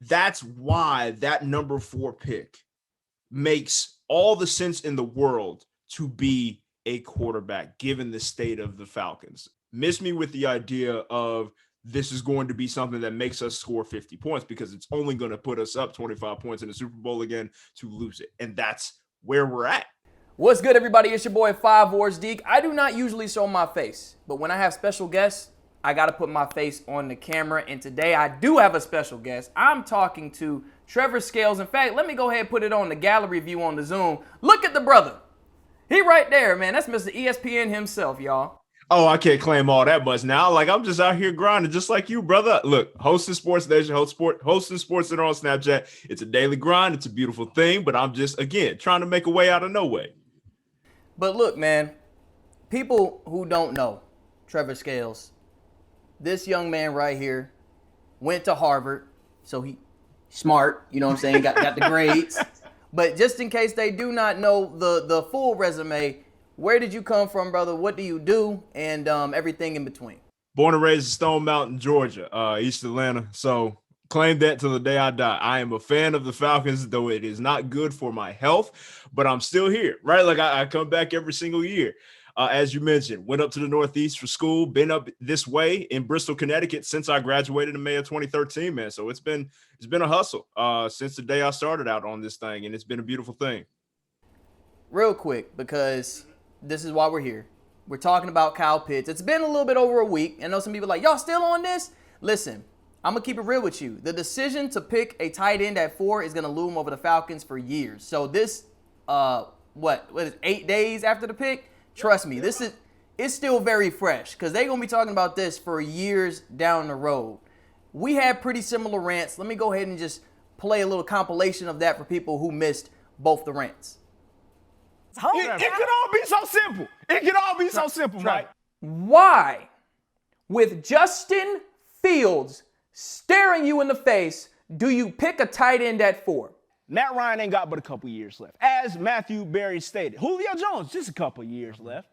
That's why that number 4 pick makes all the sense in the world to be a quarterback, given the state of the Falcons. Miss me with the idea of this is going to be something that makes us score 50 points, because it's only going to put us up 25 points in the Super Bowl again to lose it. And that's where we're at. What's good, everybody? It's your boy, 5 Wars Deke. I do not usually show my face, but when I have special guests, I got to put my face on the camera. And today I do have a special guest. I'm talking to Treavor Scales. In fact, let me go ahead and put it on the gallery view on the Zoom. Look at the brother. He right there, man. That's Mr. ESPN himself, y'all. Oh, I can't claim all that much now. Like, I'm just out here grinding just like you, brother. Look, hosting Sports Nation, hosting Sports Center on Snapchat. It's a daily grind. It's a beautiful thing, but I'm just, again, trying to make a way out of no way. But look, man, people who don't know Treavor Scales, this young man right here went to Harvard, so he smart, you know what I'm saying, got the grades. But just in case they do not know the full resume, where did you come from, brother? What do you do? And everything in between. Born and raised in Stone Mountain, Georgia, East Atlanta. So claim that till the day I die. I am a fan of the Falcons, though it is not good for my health, but I'm still here, right? Like I come back every single year. As you mentioned, went up to the Northeast for school, been up this way in Bristol, Connecticut since I graduated in May of 2013, man. So it's been a hustle since the day I started out on this thing, and it's been a beautiful thing. Real quick, because this is why we're here. We're talking about Kyle Pitts. It's been a little bit over a week. I know some people are like, y'all still on this? Listen, I'm going to keep it real with you. The decision to pick a tight end at 4 is going to loom over the Falcons for years. So this, what is 8 days after the pick? Trust me, it's still very fresh because they're going to be talking about this for years down the road. We had pretty similar rants. Let me go ahead and just play a little compilation of that for people who missed both the rants. It could all be so simple. It could all be so simple, right? Why, with Justin Fields staring you in the face, do you pick a tight end at 4? Matt Ryan ain't got but a couple years left. As Matthew Berry stated, Julio Jones, just a couple years left.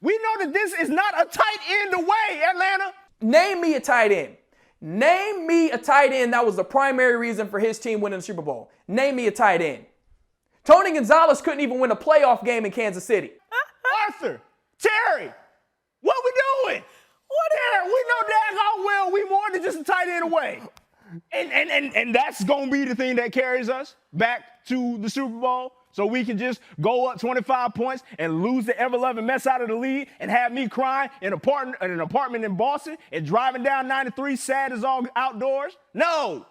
We know that this is not a tight end away, Atlanta. Name me a tight end. Name me a tight end that was the primary reason for his team winning the Super Bowl. Name me a tight end. Tony Gonzalez couldn't even win a playoff game in Kansas City. Arthur, Terry, what we doing? Terry, we know daggone well we more than just a tight end away. And that's going to be the thing that carries us back to the Super Bowl, so we can just go up 25 points and lose the ever-loving mess out of the league and have me crying in an apartment in Boston and driving down 93 sad as all outdoors? No.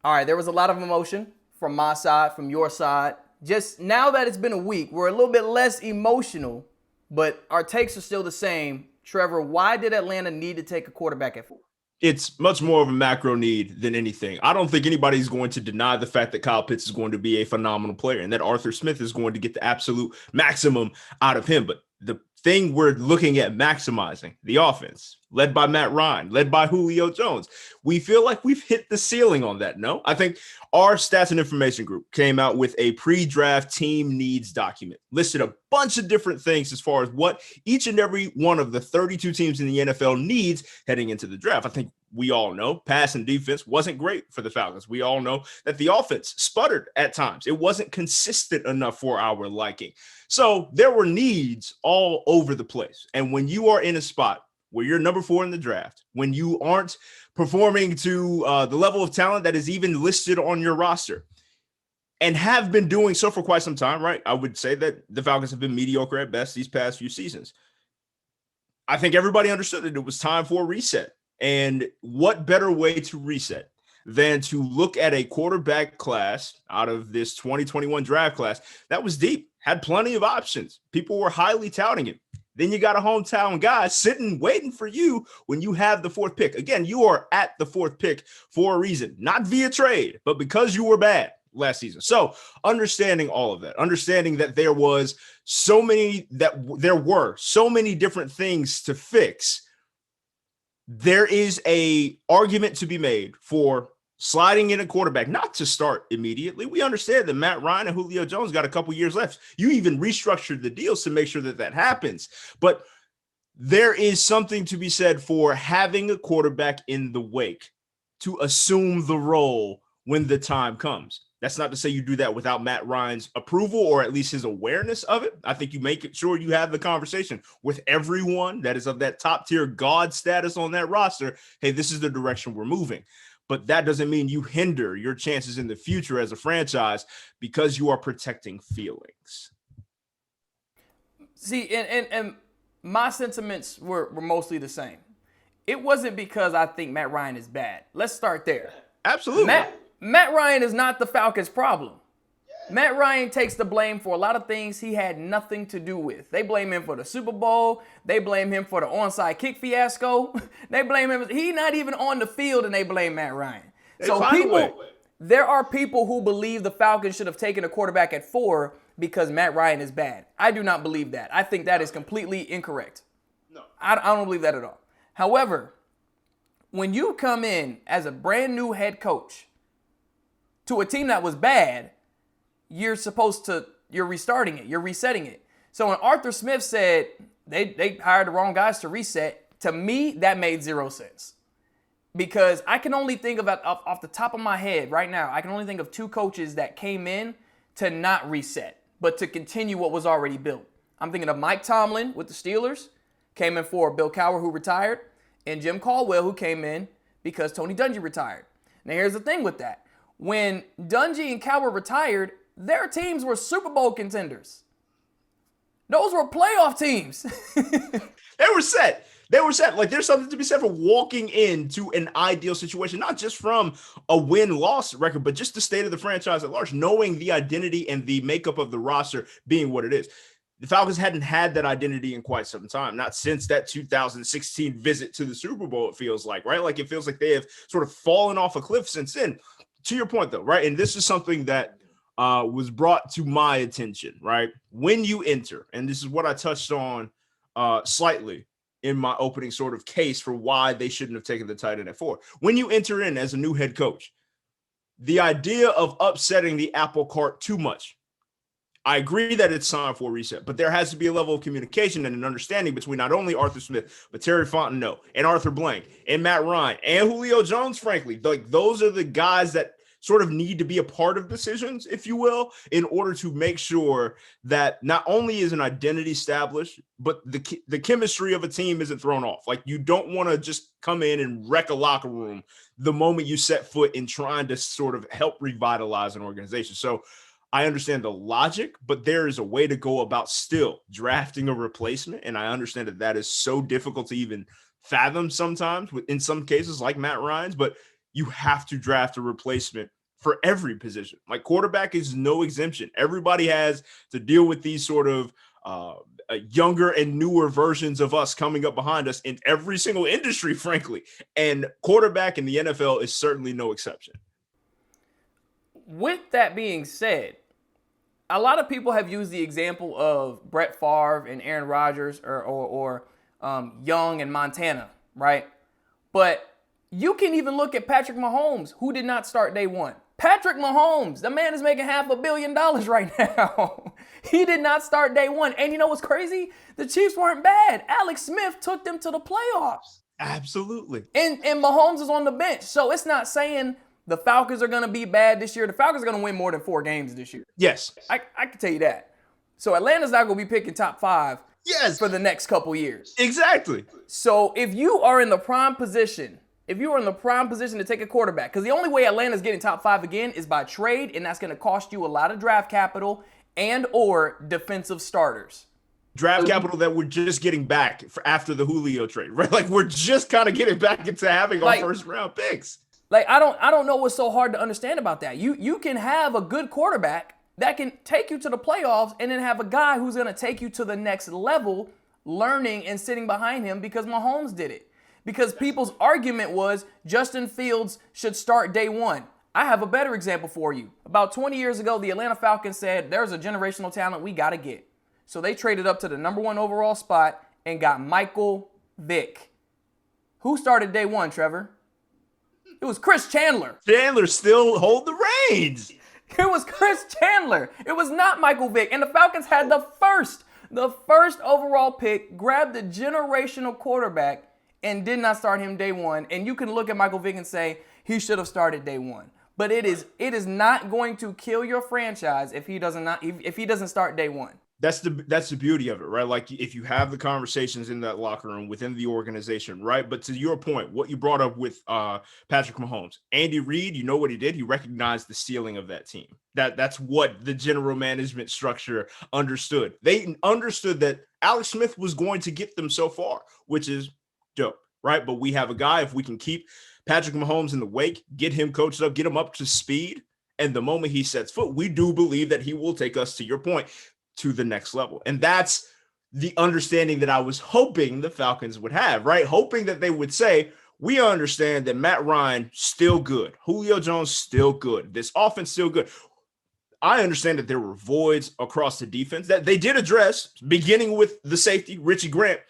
All right, there was a lot of emotion from my side, from your side. Just now that it's been a week, we're a little bit less emotional, but our takes are still the same. Treavor, why did Atlanta need to take a quarterback at 4? It's much more of a macro need than anything. I don't think anybody's going to deny the fact that Kyle Pitts is going to be a phenomenal player and that Arthur Smith is going to get the absolute maximum out of him. But the thing we're looking at maximizing, the offense, led by Matt Ryan, led by Julio Jones, we feel like we've hit the ceiling on that, no? I think our stats and information group came out with a pre-draft team needs document, listed a bunch of different things as far as what each and every one of the 32 teams in the NFL needs heading into the draft. I think we all know pass and defense wasn't great for the Falcons. We all know that the offense sputtered at times. It wasn't consistent enough for our liking. So there were needs all over the place. And when you are in a spot where you're number 4 in the draft, when you aren't performing to the level of talent that is even listed on your roster and have been doing so for quite some time, right? I would say that the Falcons have been mediocre at best these past few seasons. I think everybody understood that it was time for a reset. And what better way to reset than to look at a quarterback class out of this 2021 draft class that was deep, had plenty of options. People were highly touting it. Then you got a hometown guy sitting, waiting for you when you have the 4th pick. Again, you are at the 4th pick for a reason, not via trade, but because you were bad last season. So understanding all of that, understanding that there were so many different things to fix, there is a argument to be made for sliding in a quarterback, not to start immediately. We understand that Matt Ryan and Julio Jones got a couple years left. You even restructured the deals to make sure that that happens. But there is something to be said for having a quarterback in the wake to assume the role when the time comes. That's not to say you do that without Matt Ryan's approval or at least his awareness of it. I think you make it sure you have the conversation with everyone that is of that top tier God status on that roster. Hey, this is the direction we're moving. But that doesn't mean you hinder your chances in the future as a franchise because you are protecting feelings. See, and my sentiments were mostly the same. It wasn't because I think Matt Ryan is bad. Let's start there. Absolutely. Matt Ryan is not the Falcons' problem. Matt Ryan takes the blame for a lot of things he had nothing to do with. They blame him for the Super Bowl. They blame him for the onside kick fiasco. They blame him. He's not even on the field, and they blame Matt Ryan. There are people who believe the Falcons should have taken a quarterback at 4 because Matt Ryan is bad. I do not believe that. I think that is completely incorrect. No, I don't believe that at all. However, when you come in as a brand new head coach to a team that was bad, you're restarting it. You're resetting it. So when Arthur Smith said they hired the wrong guys to reset, to me, that made 0 sense. Because I can only think of, off the top of my head right now, I can only think of 2 coaches that came in to not reset, but to continue what was already built. I'm thinking of Mike Tomlin with the Steelers, came in for Bill Cowher, who retired, and Jim Caldwell, who came in because Tony Dungy retired. Now, here's the thing with that. When Dungy and Cowher retired, their teams were Super Bowl contenders. Those were playoff teams. They were set. Like, there's something to be said for walking into an ideal situation, not just from a win-loss record, but just the state of the franchise at large, knowing the identity and the makeup of the roster being what it is. The Falcons hadn't had that identity in quite some time, not since that 2016 visit to the Super Bowl, it feels like, right? Like, it feels like they have sort of fallen off a cliff since then. To your point, though, right? And this is something that was brought to my attention, right? When you enter, and this is what I touched on slightly in my opening sort of case for why they shouldn't have taken the tight end at 4. When you enter in as a new head coach, the idea of upsetting the apple cart too much, I agree that it's time for a reset, but there has to be a level of communication and an understanding between not only Arthur Smith, but Terry Fontenot and Arthur Blank and Matt Ryan and Julio Jones, frankly. Like, those are the guys that sort of need to be a part of decisions, if you will, in order to make sure that not only is an identity established, but the chemistry of a team isn't thrown off. Like, you don't want to just come in and wreck a locker room the moment you set foot in trying to sort of help revitalize an organization. So I understand the logic, but there is a way to go about still drafting a replacement. And I understand that is so difficult to even fathom sometimes in some cases like Matt Ryan's, but you have to draft a replacement for every position. Like, quarterback is no exemption. Everybody has to deal with these sort of younger and newer versions of us coming up behind us in every single industry, frankly. And quarterback in the NFL is certainly no exception. With that being said, a lot of people have used the example of Brett Favre and Aaron Rodgers or Young and Montana, right? But you can even look at Patrick Mahomes, who did not start day one. Patrick Mahomes, the man is making $500 million right now. He did not start day one. And you know what's crazy? The Chiefs weren't bad. Alex Smith took them to the playoffs. Absolutely. And Mahomes is on the bench. So it's not saying the Falcons are going to be bad this year. The Falcons are going to win more than 4 games this year. Yes. I can tell you that. So Atlanta's not going to be picking top 5 for the next couple years. Exactly. So if you are in the prime position to take a quarterback, because the only way Atlanta's getting top 5 again is by trade, and that's going to cost you a lot of draft capital and or defensive starters. Draft capital that we're just getting back after the Julio trade, right? Like, we're just kind of getting back into having our first round picks. Like, I don't know what's so hard to understand about that. You can have a good quarterback that can take you to the playoffs and then have a guy who's going to take you to the next level, learning and sitting behind him because Mahomes did it. Because people's argument was Justin Fields should start day one. I have a better example for you. About 20 years ago, the Atlanta Falcons said, there's a generational talent we got to get. So they traded up to the number 1 overall spot and got Michael Vick. Who started day one, Trevor? It was Chris Chandler. Chandler still hold the reins. It was Chris Chandler. It was not Michael Vick. And the Falcons had the first overall pick, grabbed the generational quarterback, and did not start him day one. And you can look at Michael Vick and say he should have started day one. But it is not going to kill your franchise if he doesn't start day one. That's the beauty of it, right? Like if you have the conversations in that locker room within the organization, right? But to your point, what you brought up with Patrick Mahomes, Andy Reid, you know what he did? He recognized the ceiling of that team. That's what the general management structure understood. They understood that Alex Smith was going to get them so far, which is dope, right? But we have a guy, if we can keep Patrick Mahomes in the wake, get him coached up, get him up to speed, and the moment he sets foot, we do believe that he will take us, to your point, to the next level. And that's the understanding that I was hoping the Falcons would have, right? Hoping that they would say, we understand that Matt Ryan still good. Julio Jones still good. This offense still good. I understand that there were voids across the defense that they did address, beginning with the safety, Richie Grant.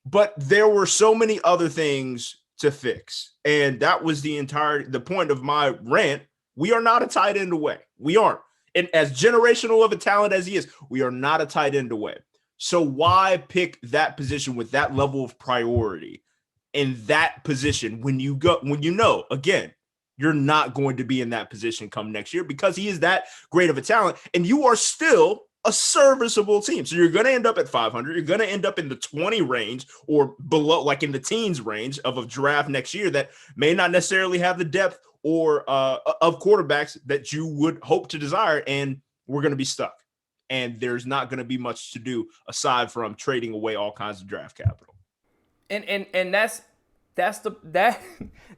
But there were so many other things to fix. And that was the point of my rant. We are not a tight end away. We aren't. And as generational of a talent as he is, we are not a tight end away. So why pick that position with that level of priority in that position when you know, again, you're not going to be in that position come next year because he is that great of a talent and you are still a serviceable team. So you're going to end up at 500. You're going to end up in the 20 range or below, like in the teens range of a draft next year that may not necessarily have the depth or of quarterbacks that you would hope to desire, and we're going to be stuck. And there's not going to be much to do aside from trading away all kinds of draft capital. And that is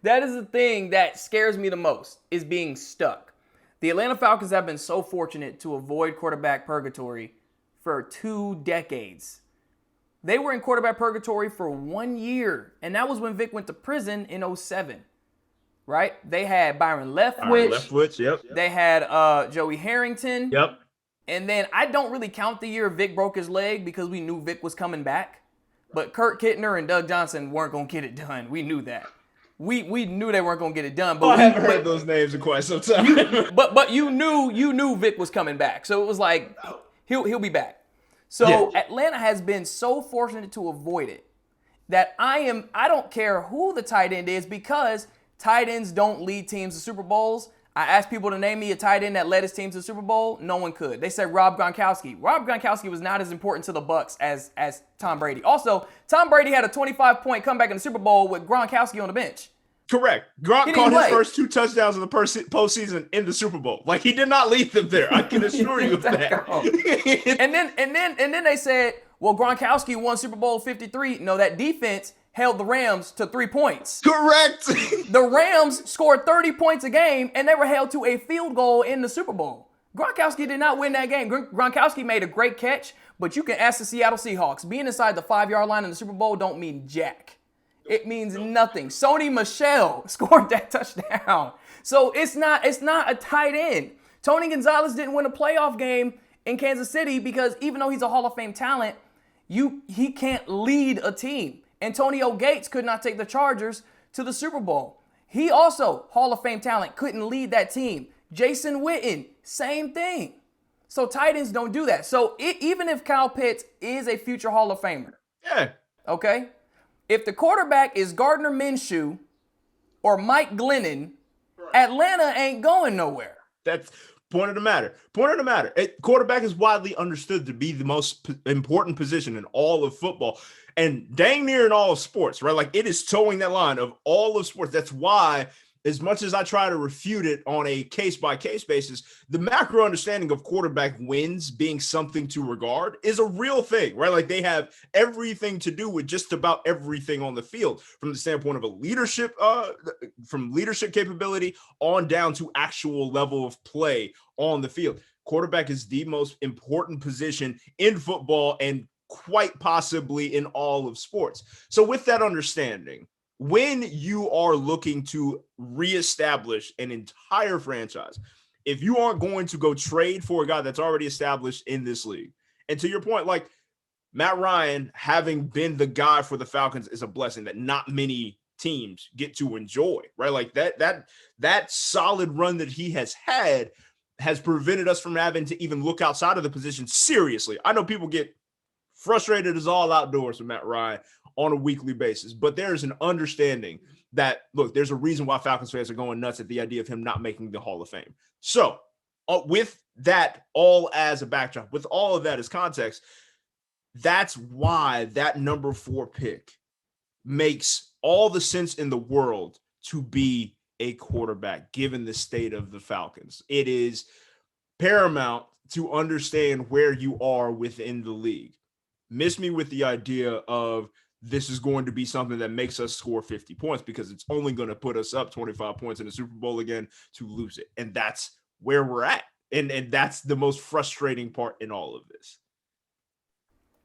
the thing that scares me the most, is being stuck. The Atlanta Falcons have been so fortunate to avoid quarterback purgatory for 2 decades. They were in quarterback purgatory for 1 year, and that was when Vic went to prison in 2007. Right? They had Byron Leftwich. Yep. They had Joey Harrington. Yep. And then I don't really count the year Vic broke his leg because we knew Vic was coming back. But Kurt Kittner and Doug Johnson weren't going to get it done. We knew that. We knew they weren't going to get it done. But I haven't heard those names in quite some time. But you knew Vic was coming back. So it was like, he'll be back. So yeah. Atlanta has been so fortunate to avoid it that I don't care who the tight end is, because tight ends don't lead teams to Super Bowls. I asked people to name me a tight end that led his team to the Super Bowl. No one could. They said Rob Gronkowski. Rob Gronkowski was not as important to the Bucs as Tom Brady. Also, Tom Brady had a 25-point comeback in the Super Bowl with Gronkowski on the bench. Correct. Gronk caught his first 2 touchdowns in the postseason in the Super Bowl. Like, he did not lead them there. I can assure you of that. and then they said, well, Gronkowski won Super Bowl 53. No, that defense held the Rams to 3 points. Correct. The Rams scored 30 points a game, and they were held to a field goal in the Super Bowl. Gronkowski did not win that game. Gronkowski made a great catch, but you can ask the Seattle Seahawks. Being inside the 5-yard line in the Super Bowl don't mean jack. It means nothing. Sony Michel scored that touchdown. So it's not a tight end. Tony Gonzalez didn't win a playoff game in Kansas City because even though he's a Hall of Fame talent, he can't lead a team. Antonio Gates could not take the Chargers to the Super Bowl. He also, Hall of Fame talent, couldn't lead that team. Jason Witten, same thing. So tight ends don't do that. So even if Kyle Pitts is a future Hall of Famer, okay, if the quarterback is Gardner Minshew or Mike Glennon, Atlanta ain't going nowhere. That's point of the matter. Quarterback is widely understood to be the most important position in all of football. And dang near in all of sports, right? Like, it is towing that line of all of sports. That's why, as much as I try to refute it on a case-by-case basis, the macro understanding of quarterback wins being something to regard is a real thing, right? Like, they have everything to do with just about everything on the field, from the standpoint of a leadership, from leadership capability on down to actual level of play on the field. Quarterback is the most important position in football and quite possibly in all of sports. So with that understanding, when you are looking to reestablish an entire franchise, if you aren't going to go trade for a guy that's already established in this league, and to your point, like Matt Ryan having been the guy for the Falcons is a blessing that not many teams get to enjoy, right? Like that solid run that he has had has prevented us from having to even look outside of the position seriously. I know people get frustrated as all outdoors with Matt Ryan on a weekly basis. But there's an understanding that, look, there's a reason why Falcons fans are going nuts at the idea of him not making the Hall of Fame. So with that all as a backdrop, with all of that as context, that's why that number 4 pick makes all the sense in the world to be a quarterback, given the state of the Falcons. It is paramount to understand where you are within the league. Miss me with the idea of this is going to be something that makes us score 50 points, because it's only going to put us up 25 points in the Super Bowl again to lose it. And that's where we're at. And that's the most frustrating part in all of this.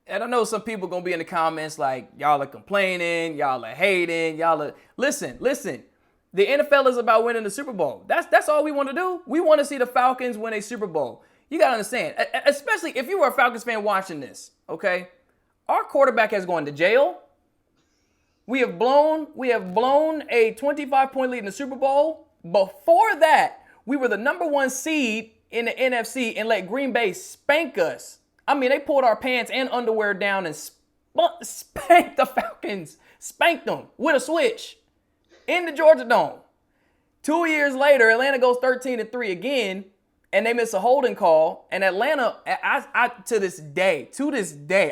And I know some people going to be in the comments like, y'all are complaining, y'all are hating, y'all are... Listen. The NFL is about winning the Super Bowl. That's all we want to do. We want to see the Falcons win a Super Bowl. You got to understand, especially if you were a Falcons fan watching this, okay? Our quarterback has gone to jail. We have blown a 25-point lead in the Super Bowl. Before that, we were the number 1 seed in the NFC and let Green Bay spank us. I mean, they pulled our pants and underwear down and spanked the Falcons. Spanked them with a switch in the Georgia Dome. 2 years later, Atlanta goes 13-3 again, and they miss a holding call. And Atlanta, to this day,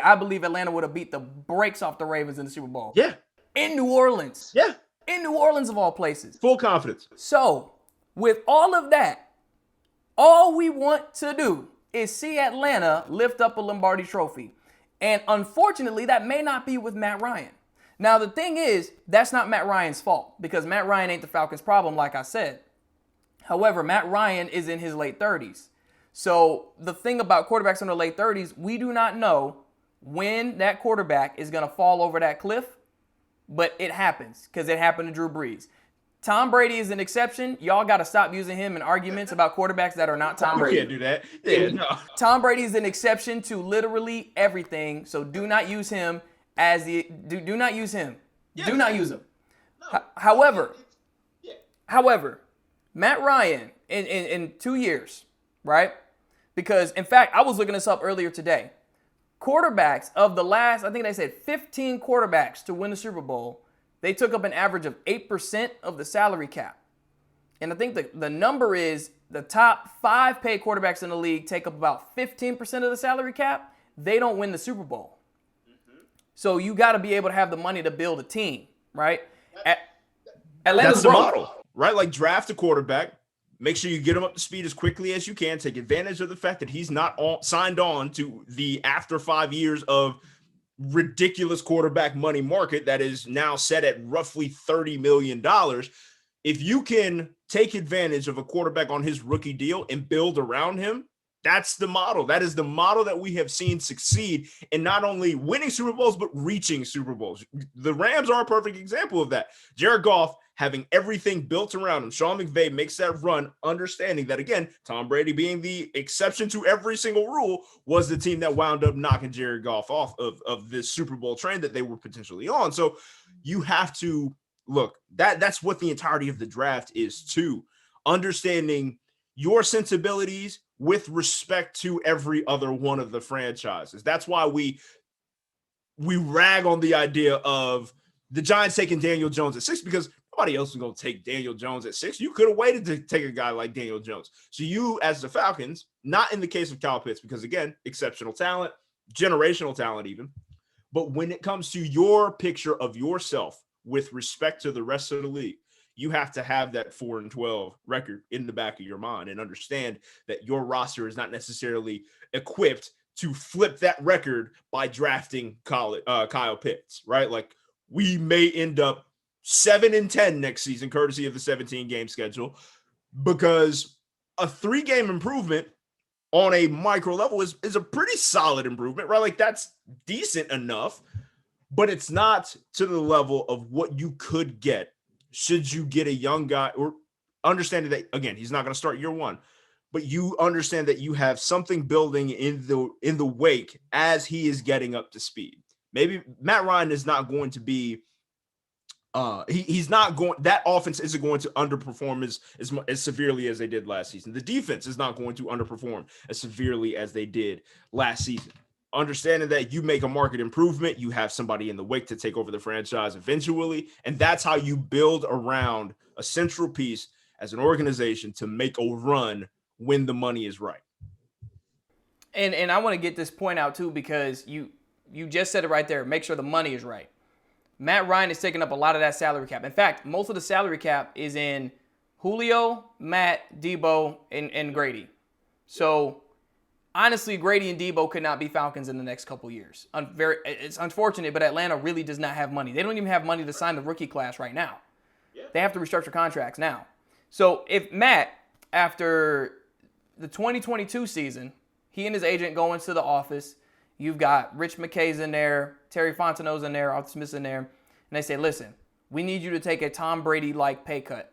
I believe Atlanta would have beat the brakes off the Ravens in the Super Bowl. Yeah. In New Orleans. Yeah. In New Orleans, of all places. Full confidence. So, with all of that, all we want to do is see Atlanta lift up a Lombardi trophy. And unfortunately, that may not be with Matt Ryan. Now, the thing is, that's not Matt Ryan's fault, because Matt Ryan ain't the Falcons' problem, like I said. However, Matt Ryan is in his late 30s. So the thing about quarterbacks in their late 30s, we do not know when that quarterback is going to fall over that cliff, but it happens, because it happened to Drew Brees. Tom Brady is an exception. Y'all got to stop using him in arguments about quarterbacks that are not Tom Brady. You can't do that. Yeah, no. Tom Brady is an exception to literally everything, so do not use him as the do not use him. Yes. Do not use him. No. However, Matt Ryan in 2 years, right? Because in fact, I was looking this up earlier today. Quarterbacks of the last, I think they said 15 quarterbacks to win the Super Bowl, they took up an average of 8% of the salary cap. And I think the number is the top 5 paid quarterbacks in the league take up about 15% of the salary cap. They don't win the Super Bowl. Mm-hmm. So you got to be able to have the money to build a team, right? That's the model, right? Like, draft a quarterback, make sure you get him up to speed as quickly as you can, take advantage of the fact that he's not signed on to the after 5 years of ridiculous quarterback money market that is now set at roughly $30 million. If you can take advantage of a quarterback on his rookie deal and build around him, that's the model. That is the model that we have seen succeed in not only winning Super Bowls, but reaching Super Bowls. The Rams are a perfect example of that. Jared Goff having everything built around him. Sean McVay makes that run, understanding that, again, Tom Brady being the exception to every single rule, was the team that wound up knocking Jared Goff off of this Super Bowl train that they were potentially on. So you have to look, that's what the entirety of the draft is too. Understanding your sensibilities with respect to every other one of the franchises. That's why we rag on the idea of the Giants taking Daniel Jones at 6, because nobody else was going to take Daniel Jones at 6. You could have waited to take a guy like Daniel Jones. So you, as the Falcons, not in the case of Kyle Pitts, because again, exceptional talent, generational talent even. But when it comes to your picture of yourself with respect to the rest of the league, you have to have that 4-12 record in the back of your mind and understand that your roster is not necessarily equipped to flip that record by drafting Kyle Pitts, right? Like, we may end up 7-10 next season, courtesy of the 17-game schedule, because a 3-game improvement on a micro level is a pretty solid improvement, right? Like, that's decent enough, but it's not to the level of what you could get should you get a young guy, or understanding that, again, he's not going to start year one, but you understand that you have something building in the wake as he is getting up to speed. Maybe Matt Ryan is not going to be he's not going, that offense isn't going to underperform as severely as they did last season. The defense is not going to underperform as severely as they did last season. understanding that you make a market improvement, you have somebody in the wake to take over the franchise eventually. And that's how you build around a central piece as an organization to make a run when the money is right. And I want to get this point out too, because you just said it right there. Make sure the money is right. Matt Ryan is taking up a lot of that salary cap. In fact, most of the salary cap is in Julio, Matt, Debo, and Grady. So honestly, Grady and Debo could not be Falcons in the next couple years. It's unfortunate, but Atlanta really does not have money. They don't even have money to sign the rookie class right now. They have to restructure contracts now. So if Matt, after the 2022 season, he and his agent go into the office, you've got Rich McKay's in there, Terry Fontenot's in there, Arthur Smith's in there, and they say, listen, we need you to take a Tom Brady-like pay cut.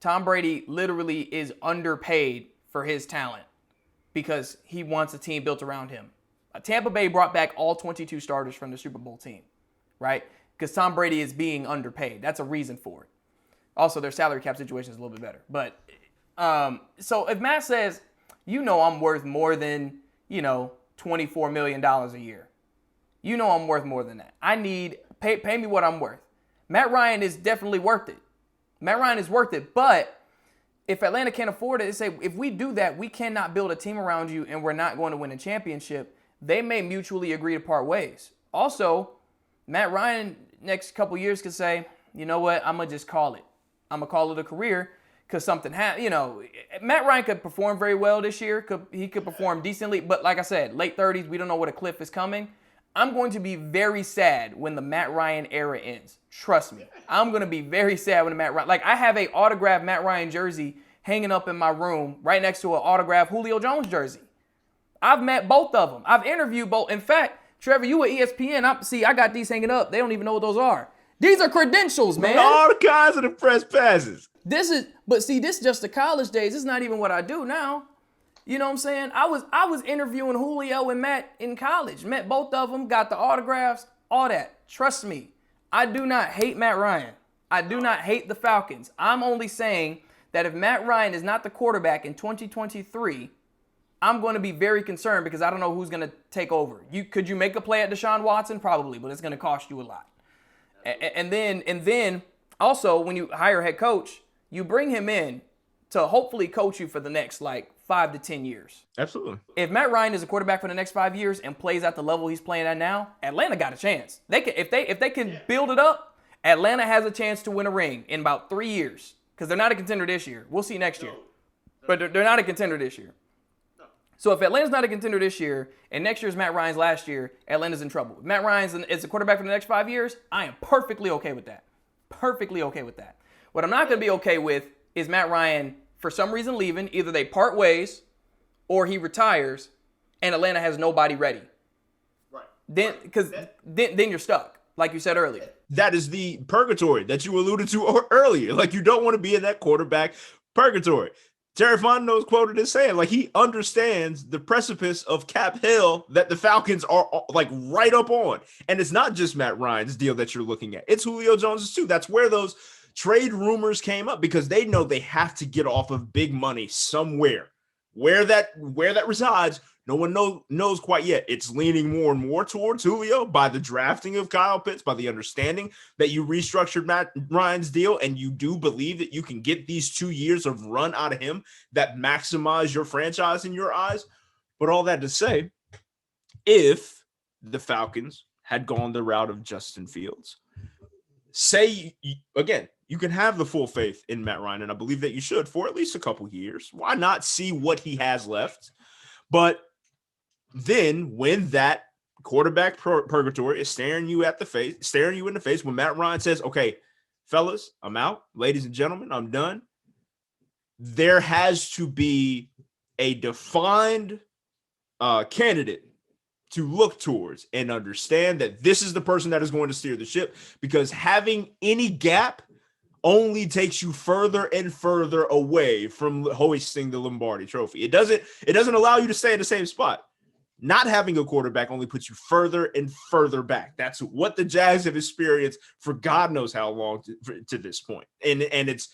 Tom Brady literally is underpaid for his talent because he wants a team built around him. Tampa Bay brought back all 22 starters from the Super Bowl team, right? Because Tom Brady is being underpaid. That's a reason for it. Also, their salary cap situation is a little bit better. But so if Matt says, I'm worth more than, $24 million a year. I'm worth more than that. I need, pay me what I'm worth. Matt Ryan is definitely worth it. Matt Ryan is worth it. But if Atlanta can't afford it, they say, if we do that, we cannot build a team around you and we're not going to win a championship. They may mutually agree to part ways. Also, Matt Ryan next couple years could say, you know what, I'm going to just call it. I'm going to call it a career. Because something happened, Matt Ryan could perform very well this year. He could perform decently. But like I said, late 30s, we don't know what a cliff is coming. I'm going to be very sad when the Matt Ryan era ends. Trust me. I'm going to be very sad when the Matt Ryan... Like, I have a autographed Matt Ryan jersey hanging up in my room right next to an autographed Julio Jones jersey. I've met both of them. I've interviewed both. In fact, Treavor, you at ESPN. I got these hanging up. They don't even know what those are. These are credentials, man. All kinds of the press passes. This is just the college days. This is not even what I do now. You know what I'm saying? I was interviewing Julio and Matt in college. Met both of them, got the autographs, all that. Trust me, I do not hate Matt Ryan. I do not hate the Falcons. I'm only saying that if Matt Ryan is not the quarterback in 2023, I'm going to be very concerned because I don't know who's going to take over. Could you make a play at Deshaun Watson? Probably, but it's going to cost you a lot. And then also when you hire a head coach, you bring him in to hopefully coach you for the next 5 to 10 years. Absolutely. If Matt Ryan is a quarterback for the next 5 years and plays at the level he's playing at now, Atlanta got a chance. They can, if they can build it up, Atlanta has a chance to win a ring in about 3 years because they're not a contender this year. We'll see next year. But they're not a contender this year. So if Atlanta's not a contender this year and next year's Matt Ryan's last year, Atlanta's in trouble. If Matt Ryan is a quarterback for the next 5 years, I am perfectly okay with that. Perfectly okay with that. What I'm not going to be okay with is Matt Ryan, for some reason, leaving. Either they part ways or he retires and Atlanta has nobody ready. Right. Then you're stuck, like you said earlier. That is the purgatory that you alluded to earlier. You don't want to be in that quarterback purgatory. Terry Fontenot is quoted as saying, he understands the precipice of cap hell that the Falcons are right up on. And it's not just Matt Ryan's deal that you're looking at. It's Julio Jones's too. That's where those trade rumors came up because they know they have to get off of big money somewhere. Where that resides, no one knows quite yet. It's leaning more and more towards Julio by the drafting of Kyle Pitts, by the understanding that you restructured Matt Ryan's deal and you do believe that you can get these 2 years of run out of him that maximize your franchise in your eyes. But all that to say, if the Falcons had gone the route of Justin Fields, say, again, you can have the full faith in Matt Ryan, and I believe that you should for at least a couple years. Why not see what he has left? But then when that quarterback purgatory is staring you in the face, when Matt Ryan says, okay, fellas, I'm out. Ladies and gentlemen, I'm done. There has to be a defined candidate to look towards and understand that this is the person that is going to steer the ship, because having any gap only takes you further and further away from hoisting the Lombardi trophy. It doesn't allow you to stay in the same spot. Not having a quarterback only puts you further and further back. That's what the Jags have experienced for God knows how long to this point. And it's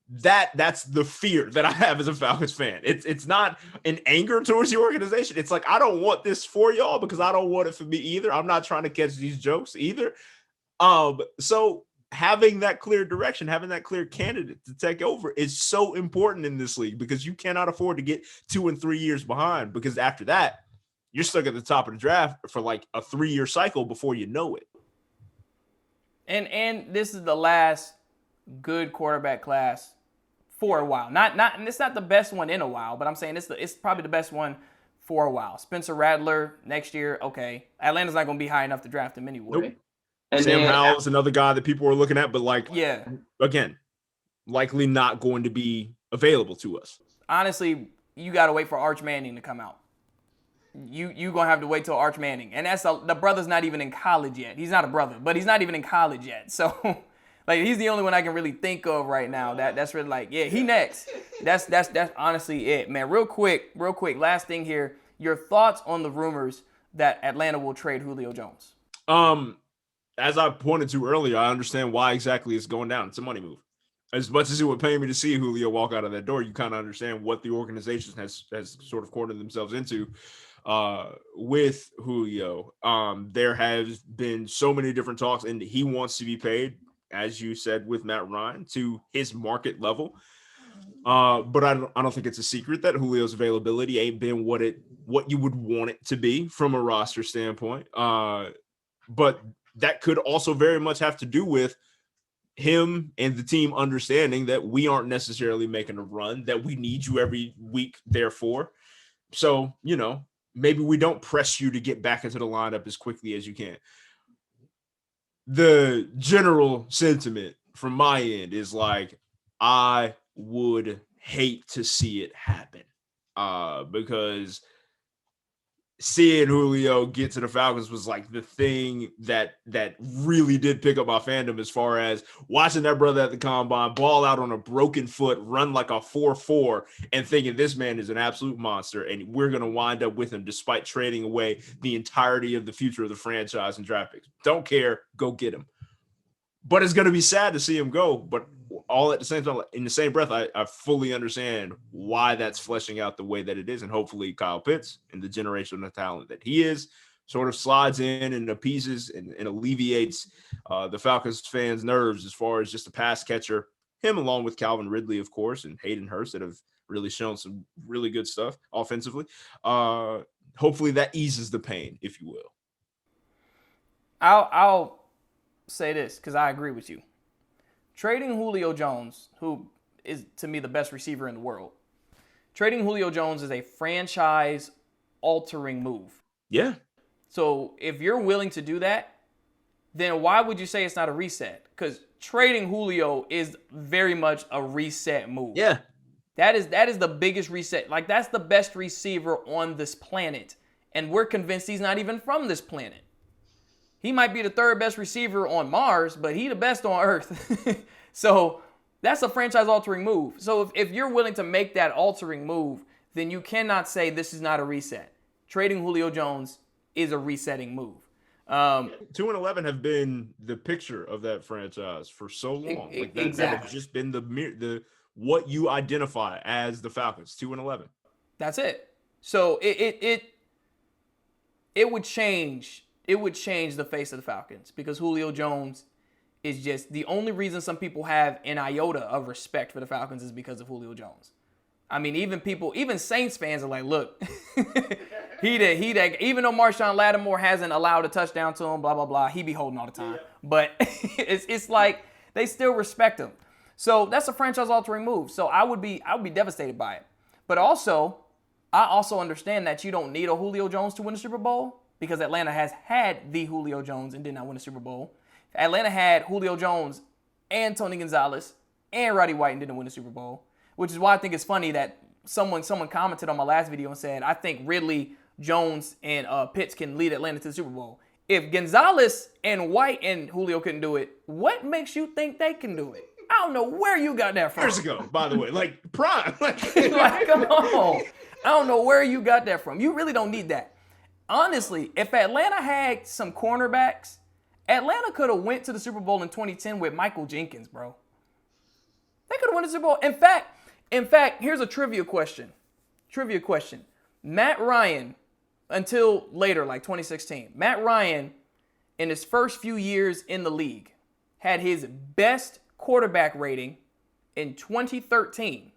that's the fear that I have as a Falcons fan. It's not an anger towards the organization. It's like, I don't want this for y'all because I don't want it for me either. I'm not trying to catch these jokes either. So having that clear direction, having that clear candidate to take over is so important in this league, because you cannot afford to get 2 and 3 years behind, because after that, you're stuck at the top of the draft for like a 3-year cycle before you know it. And this is the last good quarterback class for a while. And it's not the best one in a while, but I'm saying it's probably the best one for a while. Spencer Rattler next year, okay. Atlanta's not going to be high enough to draft him anyway. Nope. And Sam Howell's another guy that people are looking at, but like, yeah, again, likely not going to be available to us. Honestly, you got to wait for Arch Manning to come out. You going to have to wait till Arch Manning. And the brother's not even in college yet. He's not a brother, but he's not even in college yet. So, like, he's the only one I can really think of right now. That's really like, yeah, he next. That's honestly it, man. Real quick, last thing here. Your thoughts on the rumors that Atlanta will trade Julio Jones? As I pointed to earlier, I understand why exactly it's going down. It's a money move. As much as it would pay me to see Julio walk out of that door, you kind of understand what the organization has sort of cornered themselves into with Julio. There has been so many different talks, and he wants to be paid, as you said with Matt Ryan, to his market level. But I don't think it's a secret that Julio's availability ain't been what you would want it to be from a roster standpoint. But that could also very much have to do with him and the team understanding that we aren't necessarily making a run, that we need you every week, therefore. So, maybe we don't press you to get back into the lineup as quickly as you can. The general sentiment from my end is like, I would hate to see it happen because seeing Julio get to the Falcons was like the thing that really did pick up my fandom, as far as watching that brother at the combine ball out on a broken foot, run like a 4.4, and thinking this man is an absolute monster, and we're going to wind up with him despite trading away the entirety of the future of the franchise and draft picks. Don't care, go get him. But it's going to be sad to see him go, but all at the same time, in the same breath, I fully understand why that's fleshing out the way that it is. And hopefully Kyle Pitts and the generational talent that he is sort of slides in and appeases and alleviates the Falcons fans' nerves as far as just a pass catcher, him along with Calvin Ridley, of course, and Hayden Hurst, that have really shown some really good stuff offensively. Hopefully that eases the pain, if you will. I'll say this because I agree with you. Trading Julio Jones, who is to me the best receiver in the world, trading Julio Jones is a franchise-altering move. Yeah. So if you're willing to do that, then why would you say it's not a reset? Because trading Julio is very much a reset move. Yeah. That is the biggest reset. Like, that's the best receiver on this planet. And we're convinced he's not even from this planet. He might be the third best receiver on Mars, but he the best on Earth. So that's a franchise-altering move. So if you're willing to make that altering move, then you cannot say this is not a reset. Trading Julio Jones is a resetting move. 2-11 have been the picture of that franchise for so long. Like that, exactly. That have just been the what you identify as the Falcons. 2-11. That's it. So it would change. It would change the face of the Falcons, because Julio Jones is just the only reason some people have an iota of respect for the Falcons is because of Julio Jones. I mean, even Saints fans are like, look, even though Marshawn Lattimore hasn't allowed a touchdown to him, blah, blah, blah, he be holding all the time. But it's like they still respect him. So that's a franchise-altering move. So I would be devastated by it. But I also understand that you don't need a Julio Jones to win the Super Bowl, because Atlanta has had the Julio Jones and did not win the Super Bowl. Atlanta had Julio Jones and Tony Gonzalez and Roddy White and didn't win the Super Bowl, which is why I think it's funny that someone commented on my last video and said, I think Ridley, Jones, and Pitts can lead Atlanta to the Super Bowl. If Gonzalez and White and Julio couldn't do it, what makes you think they can do it? I don't know where you got that from. Years ago, by the way, like prime. Like, come on. I don't know where you got that from. You really don't need that. Honestly, if Atlanta had some cornerbacks, Atlanta could have went to the Super Bowl in 2010 with Michael Jenkins, bro. They could have won the Super Bowl. In fact, here's a trivia question. Matt Ryan, until later, like 2016, Matt Ryan, in his first few years in the league, had his best quarterback rating in 2013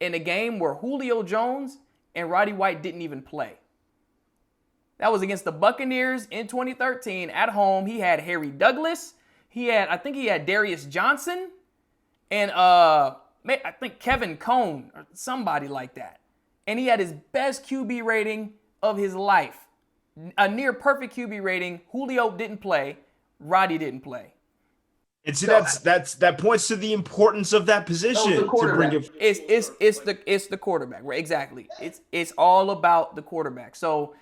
in a game where Julio Jones and Roddy White didn't even play. That was against the Buccaneers in 2013 at home. He had Harry Douglas. I think he had Darius Johnson, and I think Kevin Cone or somebody like that. And he had his best QB rating of his life. A near perfect QB rating. Julio didn't play. Roddy didn't play. And see, that points to the importance of that position. To bring it. It's the quarterback, right? Exactly. It's all about the quarterback. So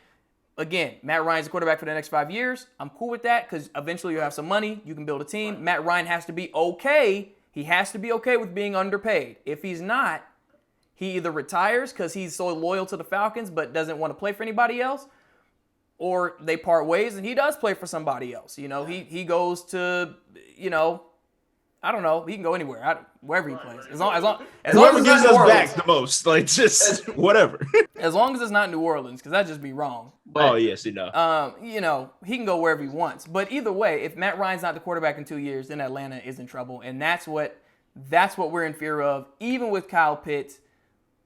again, Matt Ryan's the quarterback for the next 5 years. I'm cool with that because eventually you'll have some money. You can build a team. Matt Ryan has to be okay. He has to be okay with being underpaid. If he's not, he either retires because he's so loyal to the Falcons but doesn't want to play for anybody else, or they part ways and he does play for somebody else. You know, he goes to, I don't know. He can go anywhere, wherever he plays. As long Whoever as gives it's not us New back Orleans. the most, like just whatever. As long as it's not New Orleans, because that'd just be wrong. But, yes, he can go wherever he wants. But either way, if Matt Ryan's not the quarterback in 2 years, then Atlanta is in trouble, and that's what we're in fear of. Even with Kyle Pitts.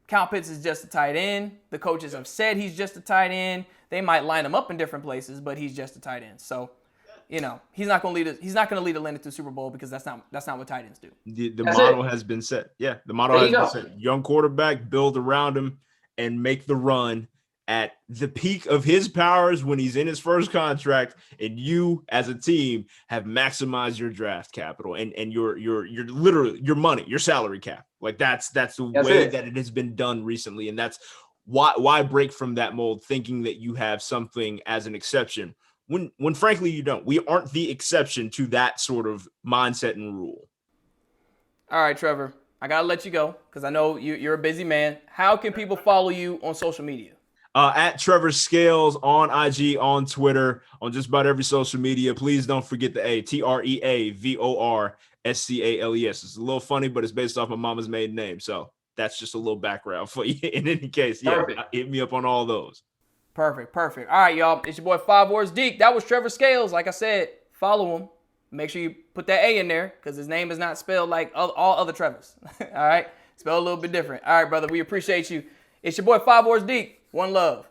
Kyle Pitts is just a tight end. The coaches have said he's just a tight end. They might line him up in different places, but he's just a tight end. So, he's not going to lead Atlanta to the Super Bowl because that's not what tight ends do. The model has been set. Yeah, the model has been set. Young quarterback, build around him, and make the run at the peak of his powers when he's in his first contract, and you as a team have maximized your draft capital and your literally your money, your salary cap. Like that's the way that it has been done recently, and that's why break from that mold thinking that you have something as an exception when frankly you don't. We aren't the exception to that sort of mindset and rule. All right, Trevor, I gotta let you go because I know you're a busy man. How can people follow you on social media? At Treavor Scales on IG, on Twitter, on just about every social media. Please don't forget the A, TreavorScales. It's a little funny, but it's based off my mama's maiden name. So that's just a little background for you. In any case, hit me up on all those. Perfect. All right, y'all. It's your boy 5 Words Deep. That was Treavor Scales. Like I said, follow him. Make sure you put that A in there because his name is not spelled like all other Trevors. All right? Spelled a little bit different. All right, brother. We appreciate you. It's your boy 5 Words Deep. One love.